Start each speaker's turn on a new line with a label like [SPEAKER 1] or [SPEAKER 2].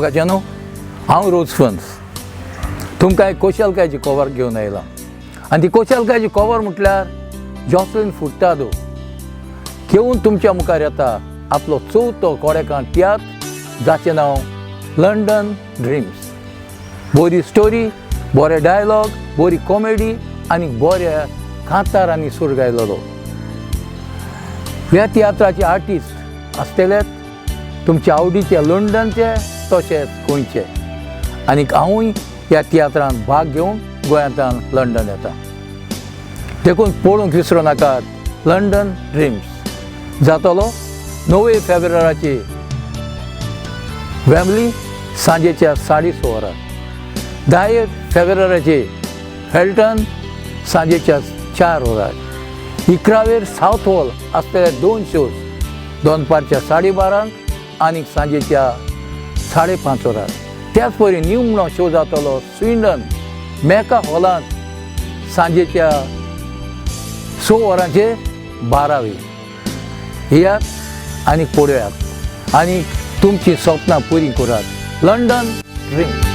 [SPEAKER 1] मोगाचें न्हू हांव रोज फन्स तुमकां एक कौशलकायेची कवर घेवन आयलां आनी ती कौशलकायेची कवर म्हटल्यार जॉसलीन फुर्तादो घेवन तुमच्या मुखार येता आपलो चवथो कोडेकांत तियात्र जाचें नांव लंडन ड्रिम्स. बरी स्टोरी, बरे डायलॉग, बरी कॉमेडी आनी बऱ्या कांतारांनी सूर गायलेलो. ह्या तियात्राचे आर्टिस्ट आसतलेत तुमच्या आवडीचे लंडनचे तशेंच गोंयचे. आनीक हांवूय ह्या तियात्रांत भाग घेवन गोंयांतल्यान लंडन येता. देखून पळोवंक विसरूं नाकात लंडन ड्रिम्स. जातलो 9 फेब्रुवाराची वेम्बली सांजेच्या 6:30 वरां. 10 फेब्रुवाराची हेल्टन सांजेच्या 4 वरां. 11 साउथ हॉल आसतले 2 शोज दनपारच्या 12:30 आनी सांजेच्या 5:30 वरां. त्याच परी न्यू म्हणून शो जातलो स्विडन मेका हॉलांत सांजेच्या 6 वरांचेर 12वी. येयात आनी पळयात आनी तुमची स्वप्नां पुरी करात. London dreams.